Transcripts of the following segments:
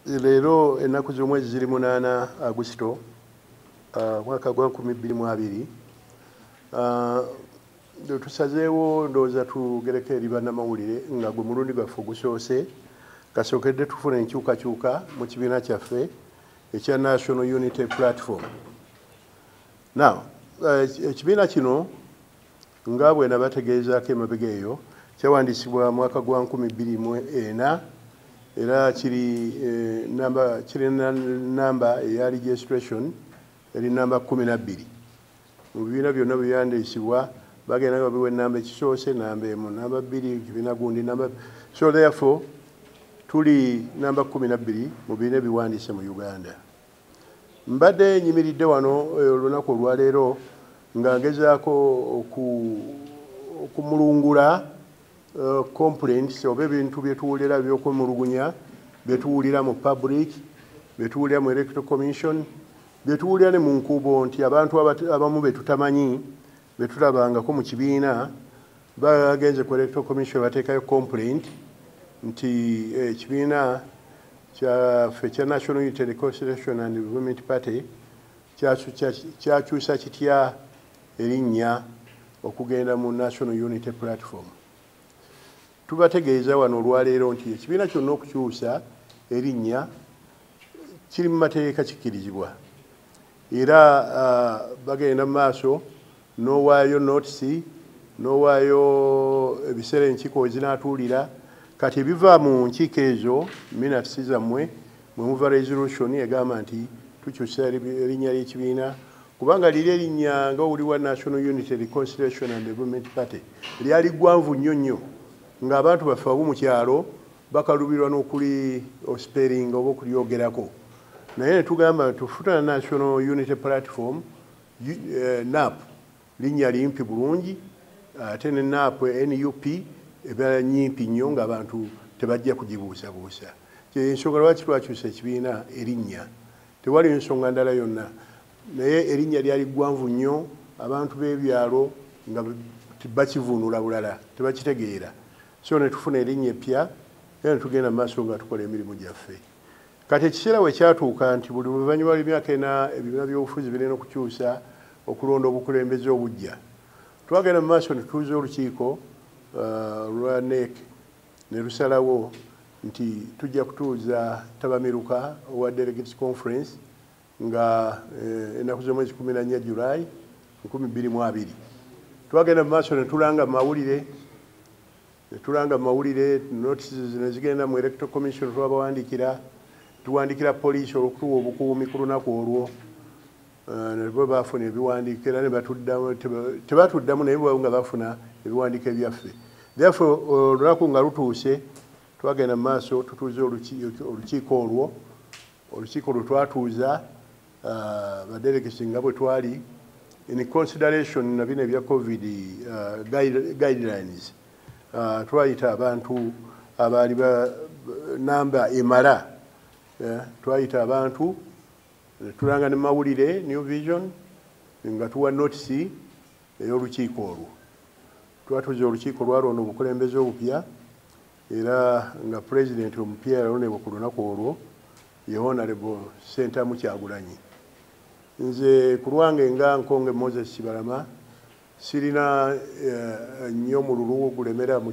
Leero ennaku z'omwezi ziri 8 Agusito mwaka gwa 2022 tusazeewo ndowooza tugereko eri bannamawulire nga gwe mulundi gwaffe ogusoose kasookedde tufuna enkyukakyuka mu kibiina kyaffe ekya National Unity Platform. Now, ekibiina kino nga bwe nabategeezaako emabega eyo kyawandiisibwa mwaka gwa 2004 era kiri namba eya registration eri namba 12. Mu bibiina byonna byeyandiisibwa bagenda nga biwa enamba ekisoose namba emu namba 2 kibiina gundi namba, so therefore tuli namba 12 mu bibiina ebiwandiise mu Uganda. Mbadde nyimiridde wano olunaku olwaleero nga ngezaako okumulungula complaints oba ebintu byetuwulira ebyokwemulugunya byetuwulira mu public, byetuwulira mu Electoral Commission, byetuwulira ne mu nkuubo nti abantu abamu betutamanyi betulabangako mu kibiina bagenze ku Electoral Commission bateekayo complaint nti ekibiina kyaffe kya National Unity Reconciliation and Development Party kyakyusa kitya erinnya okugenda mu National Unity Platform. Tubategeeza wano olwaleero nti ekibiina kyonna okukyusa erinnya kiri mu mateeka kikkirizibwa era bagenda mu maaso n'owaayo notisi n'owaayo ebiseera enkiiko ezinaatuulira kati ebiva mu nkiiko ezo minatisi zammwe mwe muva resolution egamba nti tukyusa erinnya ly'ekibiina kubanga liri erinnya nga oli wa National Unity Reconciliation and Development Party lyali ggwanvu nnyo ng'abantu baffe abo mu kyalo bakalubirwa n'okuli spelling oba okulyogerako naye ne tugamba tufuna National Unity Platform NUP linnya limpi bulungi ate ne NUP NUP ebeera nyimpi nnyo ng'abantu tebajja kugibuusabuusa. Ensonga lwaki twakyusa ekibiina erinnya tewali ensonga ndala yonna naye erinnya lyali ggwanvu nnyo abantu b'ebyalo nga bakivuunula bulala tebakitegeera. So ne tufuna erinnya eppya era ne tugenda mu maaso nga tukola emirimu gyaffe. Kati ekiseera we kyatuuka nti buli luvannyuma lw'emyaka ena ebibiina by'obufuzi birina okukyusa okulonda obukulembeze obujja. Twagenda mu maaso ne tutuuza olukiiko lwa NEC ne lusalawo nti tujja kutuuza Tabamiruka owa Delegates Conference nga ennaku z'omwezi 14 July 2022. Twagenda mu maaso ne tulanga mawulire notices ne zigenda mu Electoral Commission tuwandikira poliisi olw'okutuwa obukuumi ku lunaku olwo ne bo baafuna ebiwandiiko era ne tebatuddamu naye bwe nga bafuna ebiwandiiko ebyaffe. Therefore olunaku nga lutuuse twagenda mu maaso tutuuze olukiiko olwo. Olukiiko lwe twatuuza badelegates nga bwe twali in consideration na bino ebya COVID guidelines twayita abantu abaali namba emala twayita abantu tulanga ne mawulire New Vision nga tuwa notisi ey'olukiiko olwo. Twatuuza olukiiko lwalonda obukulembeze obupya era nga pulezidenti omupya yalondebwa ku lunaku olwo ye Honorable Ssentamu Kyagulanyi. Nze ku lwange nga Nkonge Moses Kibalama sirina nnyo mululu gulemera mu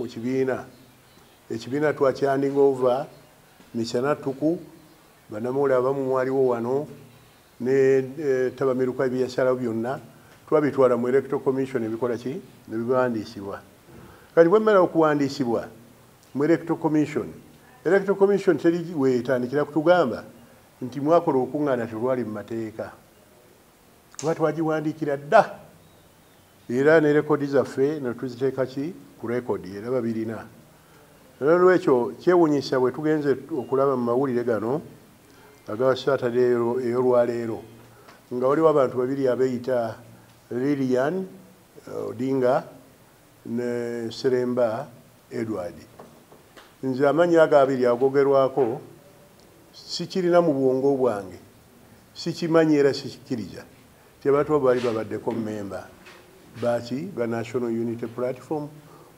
kibiina. Ekibiina twakyanding over misana tuku bannamawulire abamu mwaliwo wano ne Tabamiruka ebyasalawo byonna twabitwala mu Electoral Commission ebikola ki ne biwandiisibwa. Kati bwe mmala okuwandiisibwa mu Electoral Commission teri weetandikira kutugamba nti mwakola okuŋŋaana telwali mu mateeka kuba twagiwandiikira dda era ne rekodi zaffe ne tuziteeka ki ku rekodi era babirina. Nolwekyo kyewuunyisa bwe tugenze okulaba mu mawulire gano aga Saturday ey'olwaleero nga waliwo abantu babiri abeeyita Lilian Odinga ne Seremba Edward. Nze amannya ago abiri agogerwako sikirina mu bwongo bwange, sikimanyi era sikikkiriza ti abantu abo baali babaddeko memba baki ba National Unity Platform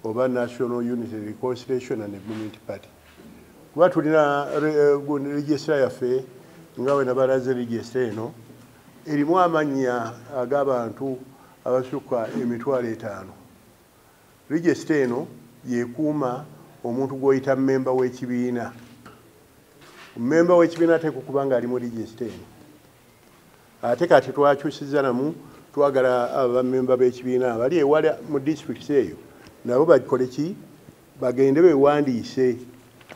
oba National Unity Reconciliation and Development Party. kuba tulina registra yaffe nga we nabalaze registra eno erimu amannya ag'abantu abasukka 5,000. Registra eno yekuuma omuntu gw'oyita memba w'ekibiina. Memba w'ekibiina tekukuba nga ali mu registra eno. Ate kati twakyusiza namu twagala abamemba b'ekibiina abali ewala mu disitulikiti eyo nabo bakole ki bagende bewandiise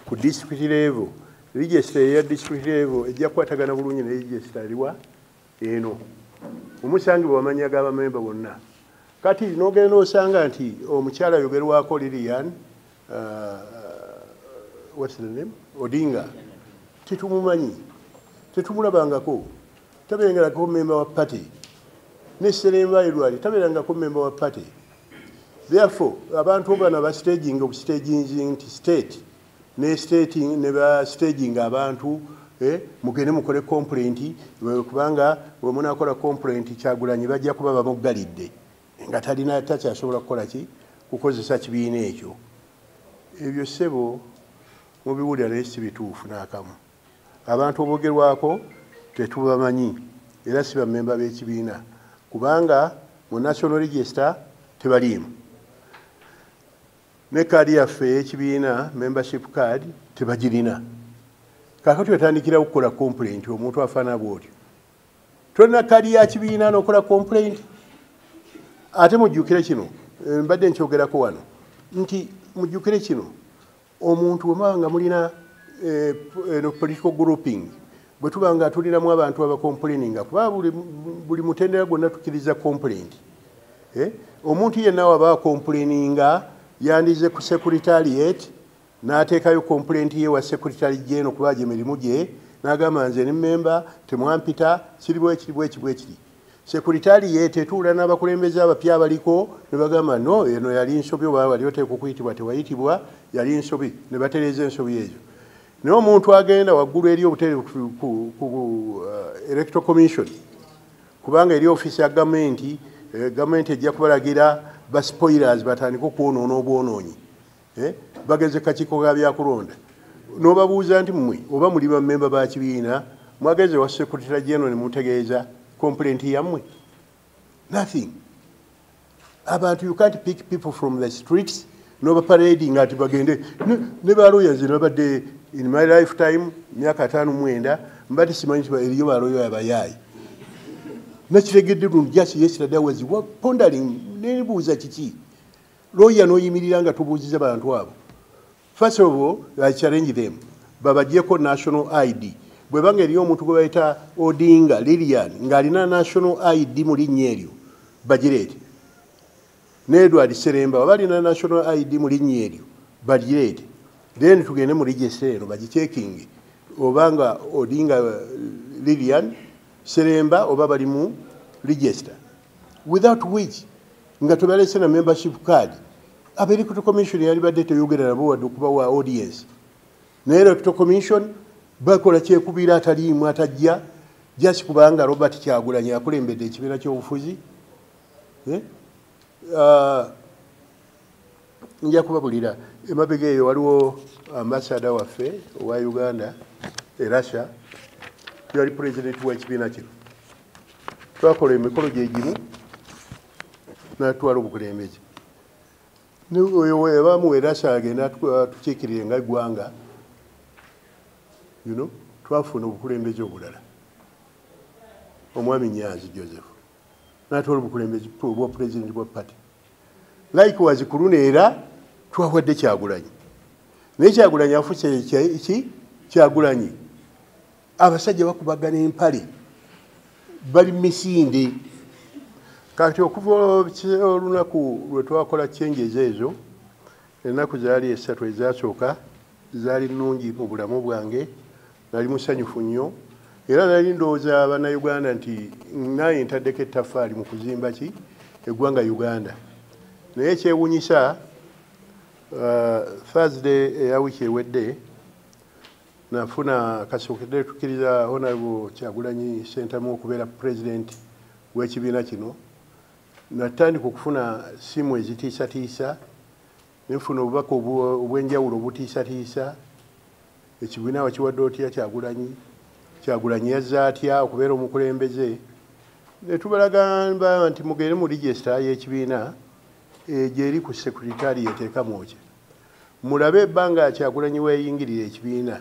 ku district level. Registra ya district level ejja kukwatagana bulungi ne registra eriwa eno omusangibwa amanya g'abamemba bonna. Kati n'ogenda osanga nti omukyala ayogerwako Lilian what's the name? Odinga tetumumanyi, tetumulabangako, tabeerengerako memba wa party. Ne Seremba Edward tabeerangako memba wa party. Therefore abantu bano ba staging nti state ne stating ne ba staging abantu mugende mukole complaint kubanga bwe munakola complaint Kyagulanyi bajja kuba bamuggalidde nga talina takyasobola kukola ki kukozesa kibiina ekyo. Ebyo ssebo mu biwulira naye si bituufu n'akamu. Abantu oboogerwako tetubamanyi era si bamemba b'ekibiina kubanga mu national register tebaliimu. Ne kaadi yaffe ey'ekibiina membership card tebagirina. Kaakati otandikira okukola complaint omuntu afaana bw'otyo. Tolina kaadi ya kibiina n'okola complaint. Ate mujjukire kino mbadde nkyogerako wano nti mujjukire kino omuntu bwe nga mulina political grouping bwe tuba nga tulinamu abantu abakomplaininga kuba buli mutendera gwonna tukkiriza complaint. Omuntu yenna waba complaininga yandize ku secretariat n'ateekayo complaint ye wa secretary general kuba emirimu gye n'agamba nze ne memba temwampita kiri bwekiri. Secretariat etuula n'abakulembeze abapya abaliko ne bagamba no eno yali nsobi oba wali oteekwa okuyitibwa tewayitibwa yali nsobi ne batereeza ensobi ezo. Naye omuntu agenda waggulu eri obutere ku electoral commission kubanga eri office ya gavumenti gavumenti ejja kubalagira ba spoilers batandika okwonoona obwonoonyi bageze kakiiko ka byakulonda n'obabuuza nti mmwe oba muli bamemba ba kibiina mwageze wa secretary general ne mutegeeza complaint yammwe. Nothing. Abantu you can't pick people from the streets no parading ati bagende ne baluya zino badde in my lifetime myaka 5 mbadde simanyi eriyo baluya abayayi nakitegedde lundi just yesterday was pondering nebuuza kiki lawyer n'oyimirira nga tubuuziza abantu abo. First of all, I challenge them babagyeko national ID. Bwe banga eriyo omuntu gwe bayita Odinga Lilian ng'alina national ID mu linnya eryo bagireete. Ne Edward Seremba balina national ID mu linnya eryo bagireete. Then tugende mu register eno bagichecking obanga Odinga Lilian Seremba oba bali mu register. Without which nga tubalese na membership card Electoral Commission yali badde teyogera nabo wadde okubawa audience. Naye Electoral Commission bakola kyekubira ataliimu atajja just kubanga Robert Kyagulanyi akulembedde ekibiina ky'obufuzi. Nja kubabulira emabega eyo waliwo ambassador waffe owa Uganda Russia yali president w'ekibiina kino. Twakola emikolo gye gimu n'atwala obukulembeze. Oyo ebamu we Russia agenda tukiikirire nga eggwanga twafuna obukulembeze obulala. Omwami Nyanzi Joseph n'atwala obukulembeze obwa president bwa party. Likewise ku luno era twawadde Kyagulanyi. Naye Kyagulanyi afuuse Kyagulanyi abasajja bakubagana empale bali misinde. Kati okuva olunaku lwe twakola changes ezo ennaku zaali 3 ezasooka zaali nnungi mu bulamu bwange nali musanyufu nnyo era nali ndowooza bannayuganda nti naye ntaddeko ettaffaali mu kuzimba ki eggwanga Uganda. Naye kyewuunyisa Thursday eya wiiki ewedde nafuna kasookedde tukkiriza Honorable Kyagulanyi Ssentamu okubeera president w'ekibiina kino. Natandika okufuna simu ezitiisatiisa nfuna obubaka obw'enjawulo obutiisatiisa ekibiina wakiwadde otya Kyagulanyi yazze atya okubeera omukulembeze ne tubalagamba nti mugende mu register y'ekibiina gyeri ku secretariat e Kamwokya mulabe ebbanga Kyagulanyi weeyingirira ekibiina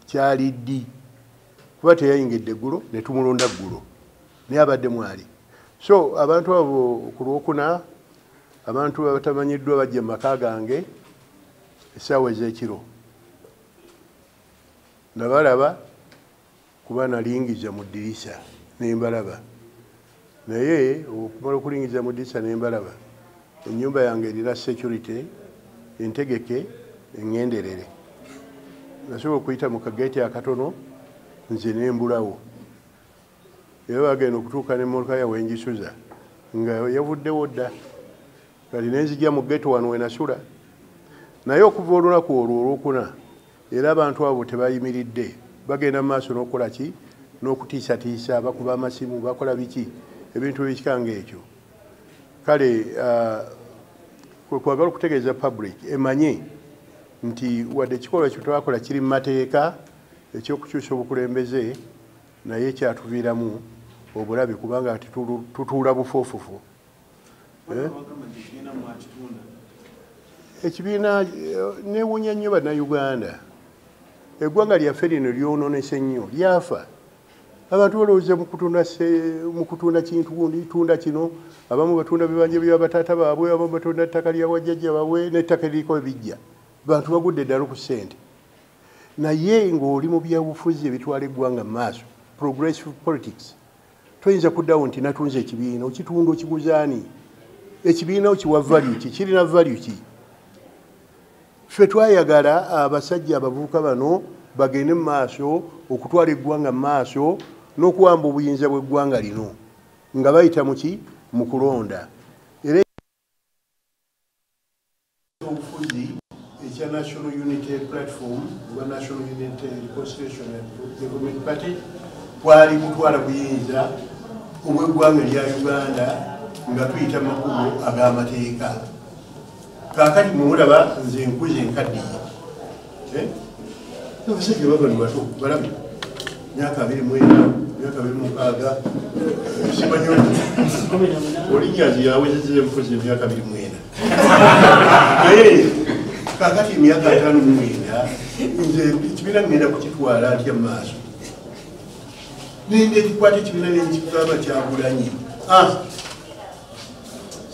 kyali ddi kuba teyayingidde eggulo ne tumulonda ggulo naye abadde mwali so abantu abo ku Lwokuna abantu abatamanyiddwa bajja mu maka gange essaawa ez'ekiro nabalaba kuba nalingiza mu ddirisa nembalaba naye okumala okulingiza mu ddirisa nembalaba ennyumba yange erina security entegeke eŋŋenderere nasobola okuyita mu kageeti akatono nze nembulawo era bagenda okutuuka n'emmotoka yawe njisuza nga yavuddewo dda kati nenzijja mu geeto wano we nasula naye okuva olunaku olwo Olwokuna era abantu abo tebayimiridde bagenda mu maaso n'okukola ki n'okutiisatiisa bakuba amasimu bakola biki ebintu ebikanga ekyo kale kwagala okutegeeza public emanye nti wadde ekikolwa kye twakola kiri mu mateeka ekyokukyusa obukulembeze naye kyatuviiramu obulabe kubanga tutuula bufoofufu ekibiina newunya nnyo bannayuganda eggwanga lyaffe lino lyonoonese nnyo lyafa abantu balowooza mu kutunda kintu gundi tunda kino abamu batunda bibanja bya bataata baabwe abamu batunda ettaka lya wajjajja baabwe n'ettaka eriko ebijja bantu bagudde ddala ku ssente naye ng'oli mu byabufuzi ebitwala eggwanga mu maaso progressive politics toyinza kuddawo nti natunze ekibiina okitunda okiguzaani ekibiina okiwa value ki kirina value ki ffe twayagala abasajja abavubuka bano bagende mu maaso okutwala eggwanga mu maaso n'okuwamba obuyinza bw'eggwanga lino nga bayita muki mu kulonda era obufuzi ekya National Unity Platform oba National Unity Reconciliation and Development Party twali kutwala buyinza obw'eggwanga lya Uganda nga tuyita makubo ag'amateeka kaakati mumulaba nze nkuze nkaddiye abasajja baba ni bato balabi myaka 24 myaka 26 simanyi olinyazi yawezezze mpozi emyaka 24 naye kaakati emyaka 59 nze ekibiina ngenda kukitwala atya mu maaso nende ekikwata ekibiina nekikugamba Kyagulanyi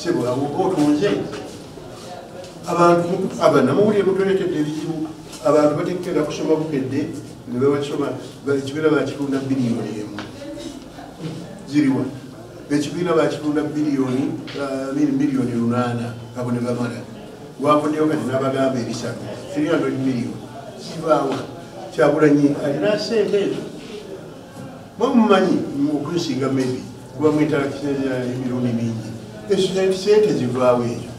sebo awoba otunze abantu abanamawulire mutoletedde ebizibu abantu bateekera kusoma bukedde ne bawasoma ekibiina bakitunda biliyoni emu ziriwa ekibiina bakitunda miliyoni 8 abo ne bamala wavuddeyo kati n'abagamba ebisatu 300 miliyoni kibaawa Kyagulanyi alina ssente ezo mwamumanyi okunsinga maybe kuba mwintarakiseza emirundi mingi sente zivaawo ezo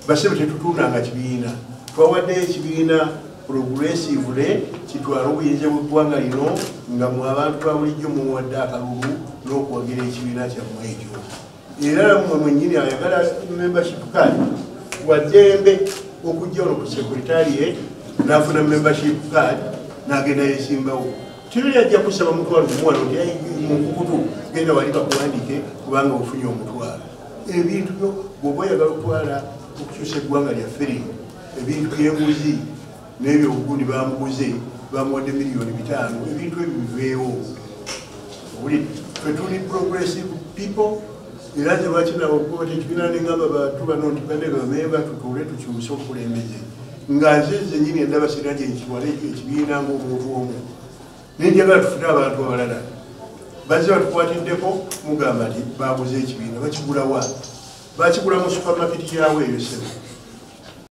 basebe tetutundanga kibiina twawaddeyo ekibiina progressively kitwala obuyinza bw'eggwanga lino nga mu abantu ba bulijjo muwadde akalulu n'okuwagira ekibiina kyammwe ekyo era mmwe mwennyini ayagala membership card waddembe okujja ono ku secretariat n'afuna membership card n'agenda yesimbawo tebiri ajja kusaba mutwalo mumuwano nti mukukutu genda wali bakuwandike kubanga ofunye omutwalo ebintu byo bw'oba oyagala okutwala okukyusa eggwanga lyaffe lino ebintu by'enguzi n'ebyo obugundi bamuguze bamuwadde miliyoni 5 ebintu ebyo biveewo buli ffe tuli progressive people era nze lwakinawo okuba tekibiina neŋŋamba bantu bano nti bane bamemba tutuule tukyuse obukulembeze nga nze nnyini endaba sirina gye nkiwala ekibiina ng'omuntu omu nenjagala tufune abantu abalala bazze batukwatiddeko mugamba nti baguze ekibiina bakigulawa bakigula mu supermarket yawe eyo sebe